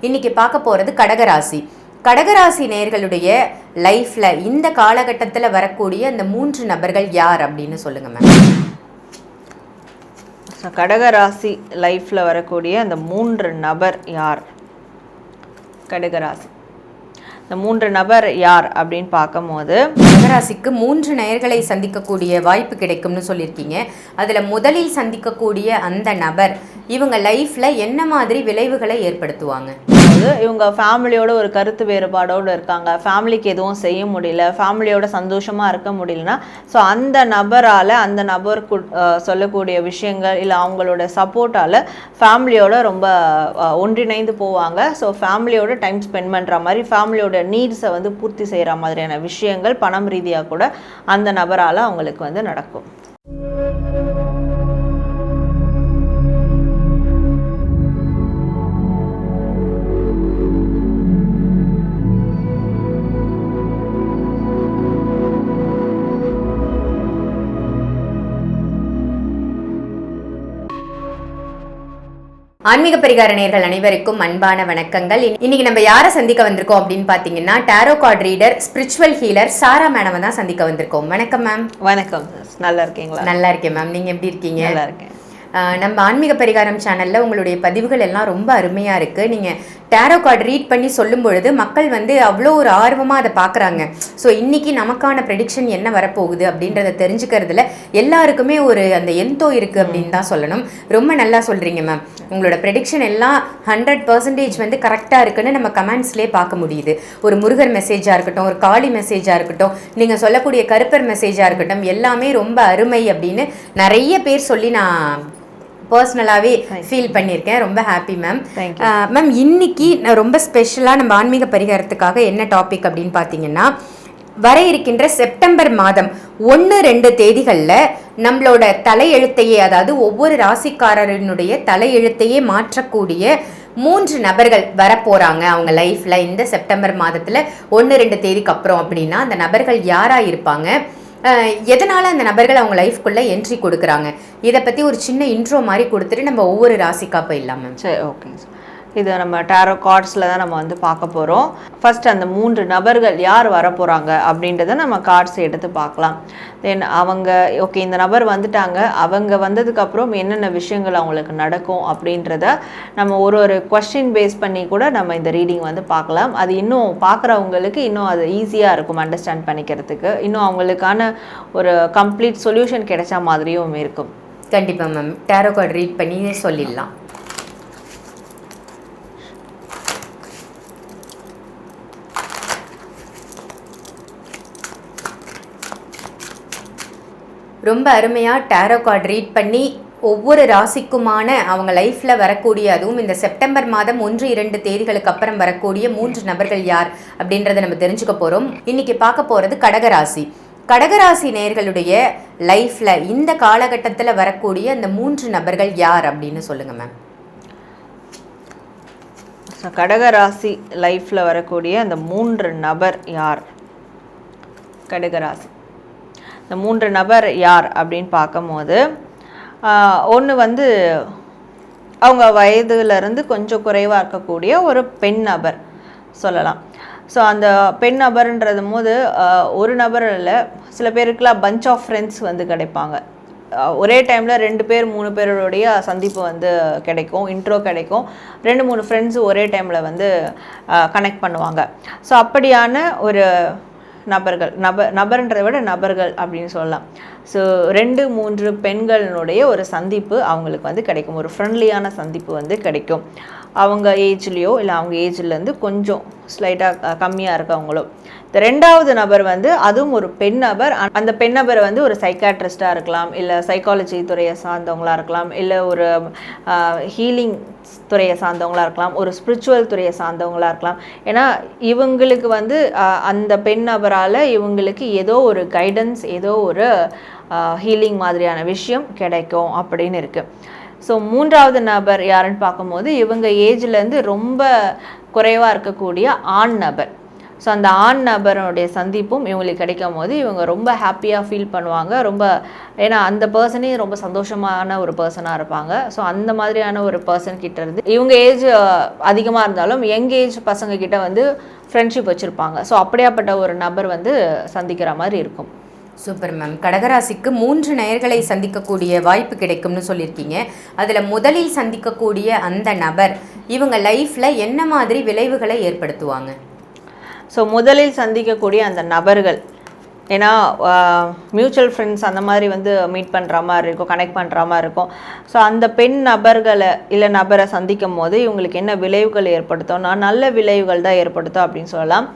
இன்னைக்கு பார்க்க போகிறது கடகராசி. கடகராசி நேயர்களுடைய லைஃப்ல இந்த காலகட்டத்தில் வரக்கூடிய அந்த 3 நபர்கள் யார் அப்படின்னு சொல்லுங்க மேம். கடகராசி லைஃப்ல வரக்கூடிய அந்த 3 நபர் யார்? கடகராசி இந்த 3 நபர் யார் அப்படின்னு பார்க்கும்போது, கடகராசிக்கு 3 நேயர்களை சந்திக்கக்கூடிய வாய்ப்பு கிடைக்கும்னு சொல்லியிருக்கீங்க. அதில் முதலில் சந்திக்கக்கூடிய அந்த நபர் இவங்க லைஃப்ல என்ன மாதிரி விளைவுகளை ஏற்படுத்துவாங்க? இவங்க ஃபேமிலியோட ஒரு கருத்து வேறுபாடோடு இருக்காங்க, ஃபேமிலிக்கு எதுவும் செய்ய முடியல, ஃபேமிலியோட சந்தோஷமாக இருக்க முடியலன்னா ஸோ அந்த நபரால் அந்த நபருக்கு சொல்லக்கூடிய விஷயங்கள் இல்லை அவங்களோட சப்போர்ட்டால் ஃபேமிலியோட ரொம்ப ஒன்றிணைந்து போவாங்க. ஸோ ஃபேமிலியோட டைம் ஸ்பெண்ட் பண்ணுற மாதிரி, ஃபேமிலியோட நீட்ஸை வந்து பூர்த்தி செய்கிற மாதிரியான விஷயங்கள் பணம் ரீதியாக கூட அந்த நபரால் அவங்களுக்கு வந்து நடக்கும். ஆன்மீக பரிகார நேயர்கள் அனைவருக்கும் அன்பான வணக்கங்கள். இன்னைக்கு நம்ம யாரை சந்திக்க வந்திருக்கோம் அப்படின்னு பாத்தீங்கன்னா, tarot card reader, spiritual healer Sara madam தான் சந்திக்க வந்திருக்கோம். வணக்கம் மேம். வணக்கம். நல்லா இருக்கீங்களா? நல்லா இருக்கேன் மேம். நீங்க எப்படி இருக்கீங்க? நல்லா இருக்கேன். நம்ம ஆன்மீக பரிகாரம் சேனலில் உங்களுடைய பதிவுகள் எல்லாம் ரொம்ப அருமையாக இருக்குது. நீங்கள் டேரோ கார்டு ரீட் பண்ணி சொல்லும் பொழுது மக்கள் வந்து அவ்வளோ ஒரு ஆர்வமாக அதை பார்க்குறாங்க. ஸோ இன்றைக்கி நமக்கான ப்ரெடிக்ஷன் என்ன வரப்போகுது அப்படின்றத தெரிஞ்சுக்கிறதுல எல்லாருக்குமே ஒரு அந்த எந்தோ இருக்குது அப்படின்னு தான் சொல்லணும். ரொம்ப நல்லா சொல்கிறீங்க மேம். உங்களோட ப்ரெடிக்ஷன் எல்லாம் 100% வந்து கரெக்டாக இருக்குன்னு நம்ம கமெண்ட்ஸ்லேயே பார்க்க முடியுது. ஒரு முருகர் மெசேஜாக இருக்கட்டும், ஒரு காளி மெசேஜாக இருக்கட்டும், நீங்கள் சொல்லக்கூடிய கருப்பர் மெசேஜாக இருக்கட்டும், எல்லாமே ரொம்ப அருமை அப்படின்னு நிறைய பேர் சொல்லி நான் பர்சனலாகவே ஃபீல் பண்ணியிருக்கேன். ரொம்ப ஹாப்பி மேம். மேம், இன்னைக்கு நான் ரொம்ப ஸ்பெஷலாக நம்ம ஆன்மீக பரிகாரத்துக்காக என்ன டாபிக் அப்படின்னு பார்த்தீங்கன்னா, வர இருக்கின்ற செப்டம்பர் மாதம் 1-2 தேதிகளில் நம்மளோட தலையெழுத்தையே, அதாவது ஒவ்வொரு ராசிக்காரனுடைய தலையெழுத்தையே மாற்றக்கூடிய 3 நபர்கள் வரப்போகிறாங்க அவங்க லைஃப்பில் இந்த செப்டம்பர் மாதத்தில் 1-2 தேதிக்கு அப்புறம். அப்படின்னா அந்த நபர்கள் யாராக இருப்பாங்க, எதனால் அந்த நபர்கள் அவங்க லைஃப்குள்ளே என்ட்ரி கொடுக்குறாங்க, இதை பற்றி ஒரு சின்ன இன்ட்ரோ மாதிரி கொடுத்துட்டு நம்ம ஒவ்வொரு ராசிக்கா போயிடலாம் மேம். சரி, ஓகேங்க. இது நம்ம டாரோ கார்ட்ஸில் தான் நம்ம வந்து பார்க்க போகிறோம். ஃபர்ஸ்ட் அந்த 3 நபர்கள் யார் வரப்போகிறாங்க அப்படின்றத நம்ம கார்ட்ஸ் எடுத்து பார்க்கலாம். தென் அவங்க ஓகே இந்த நபர் வந்துட்டாங்க, அவங்க வந்ததுக்கப்புறம் என்னென்ன விஷயங்கள் அவங்களுக்கு நடக்கும் அப்படின்றத நம்ம ஒரு கொஸ்டின் பேஸ் பண்ணி கூட நம்ம இந்த ரீடிங் வந்து பார்க்கலாம். அது இன்னும் பார்க்குறவங்களுக்கு இன்னும் அது ஈஸியாக இருக்கும் அண்டர்ஸ்டாண்ட் பண்ணிக்கிறதுக்கு, இன்னும் அவங்களுக்கான ஒரு கம்ப்ளீட் சொல்யூஷன் கிடைச்ச மாதிரியும் இருக்கும். கண்டிப்பாக மேம். டாரோ கார்டு ரீட் பண்ணி சொல்லிடலாம். ரொம்ப அருமையாக டாரோ கார்டு ரீட் பண்ணி ஒவ்வொரு ராசிக்குமான அவங்க லைஃப்பில் வரக்கூடிய, அதுவும் இந்த செப்டம்பர் மாதம் 1-2 தேதிகளுக்கு அப்புறம் வரக்கூடிய 3 நபர்கள் யார் அப்படின்றத நம்ம தெரிஞ்சுக்க போகிறோம். இன்றைக்கி பார்க்க போகிறது கடகராசி. கடகராசி நேயர்களுடைய லைஃப்பில் இந்த காலகட்டத்தில் வரக்கூடிய அந்த 3 நபர்கள் யார் அப்படின்னு சொல்லுங்கள் மேம். கடகராசி லைஃப்பில் வரக்கூடிய அந்த 3 நபர் யார்? கடகராசி இந்த 3 நபர் யார் அப்படின்னு பார்க்கும்போது, ஒன்று வந்து அவங்க வயதுலேருந்து கொஞ்சம் குறைவாக இருக்கக்கூடிய ஒரு பெண் நபர் சொல்லலாம். ஸோ அந்த பெண் நபர்ன்றது போது ஒரு நபர் இல்லை, சில பேருக்குலாம் பஞ்ச் ஆஃப் ஃப்ரெண்ட்ஸ் வந்து கிடைப்பாங்க. ஒரே டைமில் 2 பேர் 3 பேருடைய சந்திப்பு வந்து கிடைக்கும், இன்ட்ரோ கிடைக்கும். 2-3 ஃப்ரெண்ட்ஸு ஒரே டைமில் வந்து கனெக்ட் பண்ணுவாங்க. ஸோ அப்படியான ஒரு நபர்ன்றதை விட நபர்கள் அப்படின்னு சொல்லலாம். ஸோ 2-3 பெண்களினுடைய ஒரு சந்திப்பு அவங்களுக்கு வந்து கிடைக்கும், ஒரு ஃப்ரெண்ட்லியான சந்திப்பு வந்து கிடைக்கும். அவங்க ஏஜ்லேயோ இல்லை அவங்க ஏஜ்லேருந்து கொஞ்சம் ஸ்லைட்டாக கம்மியாக இருக்கவங்களோ. இந்த 2வது நபர் வந்து அதுவும் ஒரு பெண் நபர். அந்த பெண் நபர் வந்து ஒரு சைக்காட்ரிஸ்டாக இருக்கலாம், இல்லை சைக்காலஜி துறையை சார்ந்தவங்களாக இருக்கலாம், இல்லை ஒரு ஹீலிங் துறையை சார்ந்தவங்களாக இருக்கலாம், ஒரு ஸ்பிரிச்சுவல் துறையை சார்ந்தவங்களாக இருக்கலாம். ஏன்னா இவங்களுக்கு வந்து அந்த பெண் நபரால் இவங்களுக்கு ஏதோ ஒரு கைடன்ஸ், ஏதோ ஒரு ஹீலிங் மாதிரியான விஷயம் கிடைக்கும் அப்படின்னு இருக்குது. ஸோ 3வது நபர் யாருன்னு பார்க்கும்போது, இவங்க ஏஜ்லேருந்து ரொம்ப குறைவாக இருக்கக்கூடிய ஆண் நபர். ஸோ அந்த ஆண் நபருடைய சந்திப்பும் இவங்களுக்கு கிடைக்கும் போது இவங்க ரொம்ப ஹாப்பியாக ஃபீல் பண்ணுவாங்க. ரொம்ப ஏன்னா அந்த பர்சனே ரொம்ப சந்தோஷமான ஒரு பர்சனாக இருப்பாங்க. ஸோ அந்த மாதிரியான ஒரு பர்சன் கிட்ட இருந்து இவங்க ஏஜ் அதிகமாக இருந்தாலும் யங் ஏஜ் பசங்க கிட்ட வந்து ஃப்ரெண்ட்ஷிப் வச்சுருப்பாங்க. ஸோ அப்படியாப்பட்ட ஒரு நபர் வந்து சந்திக்கிற மாதிரி இருக்கும். Super ma'am. கடகராசிக்கு 3 நேயர்களை சந்திக்கக்கூடிய வாய்ப்பு கிடைக்கும்னு சொல்லியிருக்கீங்க. அதில் முதலில் சந்திக்கக்கூடிய அந்த நபர் இவங்க லைஃப்பில் என்ன மாதிரி விளைவுகளை ஏற்படுத்துவாங்க? ஸோ முதலில் சந்திக்கக்கூடிய அந்த நபர்கள், ஏன்னா மியூச்சுவல் ஃப்ரெண்ட்ஸ் அந்த மாதிரி வந்து மீட் பண்ணுற மாதிரி இருக்கும், கனெக்ட் பண்ணுற மாதிரி இருக்கும். ஸோ அந்த பெண் நபர்களை இல்லை நபரை சந்திக்கும் போது இவங்களுக்கு என்ன விளைவுகள் ஏற்படுத்தும்னா நல்ல விளைவுகள் தான் ஏற்படுத்தும் அப்படின்னு சொல்லலாம்.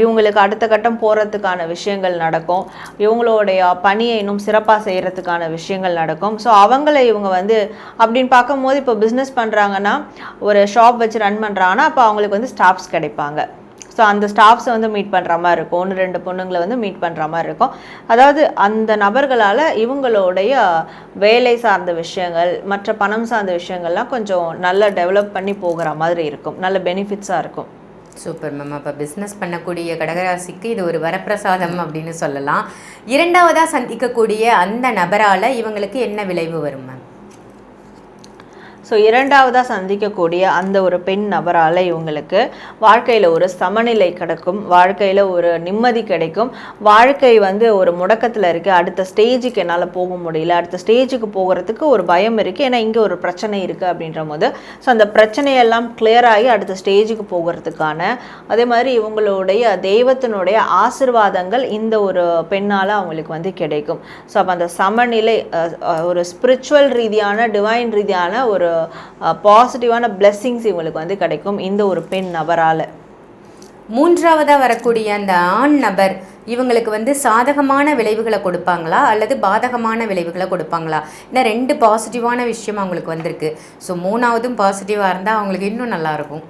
இவங்களுக்கு அடுத்த கட்டம் போகிறதுக்கான விஷயங்கள் நடக்கும். இவங்களுடைய பணியை இன்னும் சிறப்பாக செய்கிறதுக்கான விஷயங்கள் நடக்கும். ஸோ அவங்கள இவங்க வந்து அப்படின்னு பார்க்கும்போது இப்போ பிஸ்னஸ் பண்ணுறாங்கன்னா ஒரு ஷாப் வச்சு ரன் பண்ணுறாங்கன்னா அப்போ அவங்களுக்கு வந்து ஸ்டாஃப்ஸ் கிடைப்பாங்க. ஸோ அந்த ஸ்டாஃப்ஸை வந்து மீட் பண்ணுற மாதிரி இருக்கும். 1-2 பொண்ணுங்களை வந்து மீட் பண்ணுற மாதிரி இருக்கும். அதாவது அந்த நபர்களால் இவங்களுடைய வேலை சார்ந்த விஷயங்கள் மற்ற பணம் சார்ந்த விஷயங்கள்லாம் கொஞ்சம் நல்லா டெவலப் பண்ணி போகிற மாதிரி இருக்கும். நல்ல பெனிஃபிட்ஸாக இருக்கும். Super ma'am. அப்போ பிஸ்னஸ் பண்ணக்கூடிய கடகராசிக்கு இது ஒரு வரப்பிரசாதம் அப்படின்னு சொல்லலாம். இரண்டாவதாக சந்திக்கக்கூடிய அந்த நபரால் இவங்களுக்கு என்ன விளைவு வரும் மேம்? ஸோ இரண்டாவதாக சந்திக்கக்கூடிய அந்த ஒரு பெண் நபரால் இவங்களுக்கு வாழ்க்கையில் ஒரு சமநிலை கிடைக்கும், வாழ்க்கையில் ஒரு நிம்மதி கிடைக்கும். வாழ்க்கை வந்து ஒரு முடக்கத்தில் இருக்குது, அடுத்த ஸ்டேஜுக்கு என்னால் போக முடியல, அடுத்த ஸ்டேஜுக்கு போகிறதுக்கு ஒரு பயம் இருக்குது, ஏன்னா இங்கே ஒரு பிரச்சனை இருக்குது அப்படின்ற போது ஸோ அந்த பிரச்சனையெல்லாம் கிளியர் ஆகி அடுத்த ஸ்டேஜுக்கு போகிறதுக்கான அதே மாதிரி இவங்களுடைய தெய்வத்தினுடைய ஆசிர்வாதங்கள் இந்த ஒரு பெண்ணால் அவங்களுக்கு வந்து கிடைக்கும். ஸோ அப்போ அந்த சமநிலை ஒரு ஸ்பிரிச்சுவல் ரீதியான டிவைன் ரீதியான ஒரு பாசிட்டிவான பிளெஸ்ஸிங்ஸ் இவங்களுக்கு வந்து கிடைக்கும் இந்த ஒரு பெண் நபரால். மூன்றாவதாக வரக்கூடிய அந்த ஆண் நபர் இவங்களுக்கு வந்து சாதகமான விளைவுகளை கொடுப்பாங்களா அல்லது பாதகமான விளைவுகளை கொடுப்பாங்களா? ஏன்னா 2 பாசிட்டிவான விஷயம் அவங்களுக்கு வந்திருக்கு. ஸோ 3ஆவதும் பாசிட்டிவாக இருந்தால் அவங்களுக்கு இன்னும் நல்லாயிருக்கும்.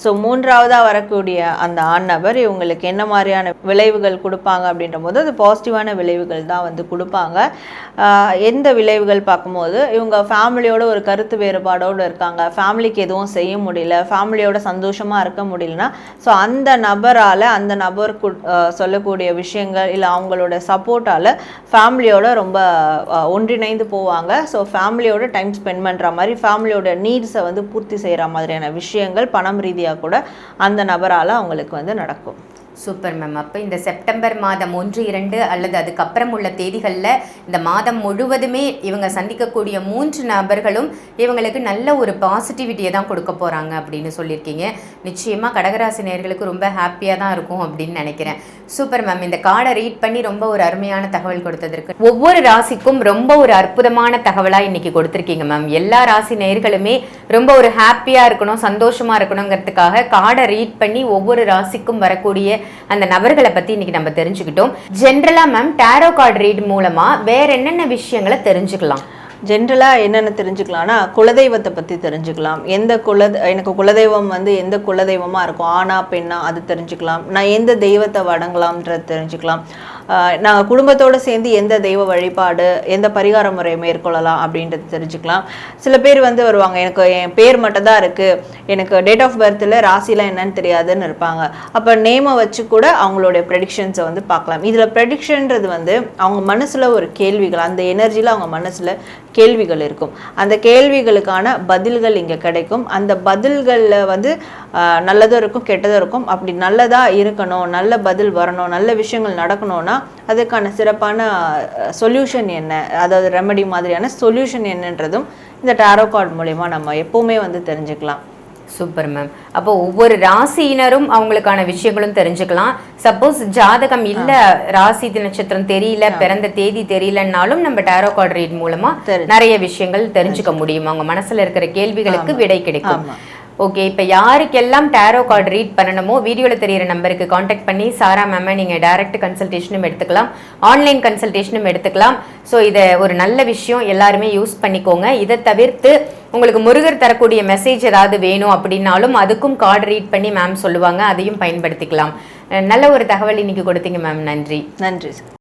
ஸோ மூன்றாவதாக வரக்கூடிய அந்த ஆண் நபர் இவங்களுக்கு என்ன மாதிரியான விளைவுகள் கொடுப்பாங்க அப்படின்ற போது அது பாசிட்டிவான விளைவுகள் தான் வந்து கொடுப்பாங்க. எந்த விளைவுகள் பார்க்கும்போது இவங்க ஃபேமிலியோட ஒரு கருத்து வேறுபாடோடு இருக்காங்க, ஃபேமிலிக்கு எதுவும் செய்ய முடியல, ஃபேமிலியோட சந்தோஷமாக இருக்க முடியலன்னா ஸோ அந்த நபரால் அந்த நபர் சொல்லக்கூடிய விஷயங்கள் இல்லை அவங்களோட சப்போர்ட்டால் ஃபேமிலியோட ரொம்ப ஒன்றிணைந்து போவாங்க. ஸோ ஃபேமிலியோட டைம் ஸ்பெண்ட் பண்ணுற மாதிரி ஃபேமிலியோட நீட்ஸை வந்து பூர்த்தி செய்கிற மாதிரியான விஷயங்கள் பணம் ரீதியாக கூட அந்த நபரால் அவங்களுக்கு வந்து நடக்கும். Super ma'am. அப்போ இந்த செப்டம்பர் மாதம் 1, 2 அல்லது அதுக்கப்புறம் உள்ள தேதிகளில் இந்த மாதம் முழுவதுமே இவங்க சந்திக்கக்கூடிய 3 நபர்களும் இவங்களுக்கு நல்ல ஒரு பாசிட்டிவிட்டியை தான் கொடுக்க போகிறாங்க அப்படின்னு சொல்லியிருக்கீங்க. நிச்சயமாக கடகராசி நேயர்களுக்கு ரொம்ப ஹாப்பியாக தான் இருக்கும் அப்படின்னு நினைக்கிறேன். Super ma'am. இந்த கார்டை ரீட் பண்ணி ரொம்ப ஒரு அருமையான தகவல் கொடுத்ததற்கு ஒவ்வொரு ராசிக்கும் ரொம்ப ஒரு அற்புதமான தகவலாக இன்னைக்கு கொடுத்துருக்கீங்க மேம். எல்லா ராசி நேயர்களுமே ரொம்ப ஒரு ஹாப்பியாக இருக்கணும், சந்தோஷமாக இருக்கணுங்கிறதுக்காக கார்டை ரீட் பண்ணி ஒவ்வொரு ராசிக்கும் வரக்கூடிய அந்த நபர்களை பத்தி இன்னைக்கு நம்ம தெரிஞ்சுக்கிட்டோம். ஜென்ரலா மேம் டேரோ கார்டு ரீட் மூலமா வேற என்னென்ன விஷயங்களை தெரிஞ்சுக்கலாம்? ஜென்ரலாக என்னென்ன தெரிஞ்சுக்கலாம்னா குலதெய்வத்தை பற்றி தெரிஞ்சுக்கலாம். எனக்கு குலதெய்வம் வந்து எந்த குலதெய்வமாக இருக்கும், ஆணா பெண்ணா அது தெரிஞ்சுக்கலாம். நான் எந்த தெய்வத்தை வணங்கலாம்ன்றது தெரிஞ்சுக்கலாம். நாங்கள் குடும்பத்தோடு சேர்ந்து எந்த தெய்வ வழிபாடு எந்த பரிகார முறையை மேற்கொள்ளலாம் அப்படின்றது தெரிஞ்சுக்கலாம். சில பேர் வந்து வருவாங்க, எனக்கு என் பேர் மட்டும் தான் இருக்குது, எனக்கு டேட் ஆஃப் பர்த்தில் ராசிலாம் என்னன்னு தெரியாதுன்னு இருப்பாங்க. அப்போ நேமை வச்சு கூட அவங்களுடைய ப்ரெடிக்ஷன்ஸை வந்து பார்க்கலாம். இதில் ப்ரெடிக்ஷன்றது வந்து அவங்க மனசில் ஒரு கேள்விகள், அந்த எனர்ஜியில் அவங்க மனசில் கேள்விகள் இருக்கும். அந்த கேள்விகளுக்கான பதில்கள் இங்கே கிடைக்கும். அந்த பதில்களில் வந்து நல்லதும் இருக்கும் கெட்டதும் இருக்கும். அப்படி நல்லதாக இருக்கணும், நல்ல பதில் வரணும், நல்ல விஷயங்கள் நடக்கணும்னா அதுக்கான சிறப்பான சொல்யூஷன் என்ன, அதாவது ரெமெடி மாதிரியான சொல்யூஷன் என்னன்றதும் இந்த டாரோ கார்டு மூலமா நம்ம எப்பவுமே வந்து தெரிஞ்சுக்கலாம். Super ma'am. அப்போ ஒவ்வொரு ராசியினரும் அவங்களுக்கான விஷயங்களும் தெரிஞ்சுக்கலாம். சப்போஸ் ஜாதகம் இல்ல, ராசி நட்சத்திரம் தெரியல, பிறந்த தேதி தெரியலன்னாலும் நம்ம டாரோ கார்டு ரீட் மூலமா நிறைய விஷயங்கள் தெரிஞ்சுக்க முடியும். அவங்க மனசுல இருக்கிற கேள்விகளுக்கு விடை கிடைக்கும். ஓகே, இப்போ யாருக்கெல்லாம் டாரோ கார்டு ரீட் பண்ணணுமோ வீடியோவில் தெரியிற நம்பருக்கு காண்டாக்ட் பண்ணி சாரா மேமை நீங்கள் டைரக்ட் கன்சல்டேஷனும் எடுத்துக்கலாம், ஆன்லைன் கன்சல்டேஷனும் எடுத்துக்கலாம். ஸோ இதை ஒரு நல்ல விஷயம், எல்லாருமே யூஸ் பண்ணிக்கோங்க. இதை தவிர்த்து உங்களுக்கு முருகர் தரக்கூடிய மெசேஜ் ஏதாவது வேணும் அப்படின்னாலும் அதுக்கும் கார்டு ரீட் பண்ணி மேம் சொல்லுவாங்க, அதையும் பயன்படுத்திக்கலாம். நல்ல ஒரு தகவல் இன்னைக்கு கொடுத்தீங்க மேம். நன்றி. நன்றி சார்.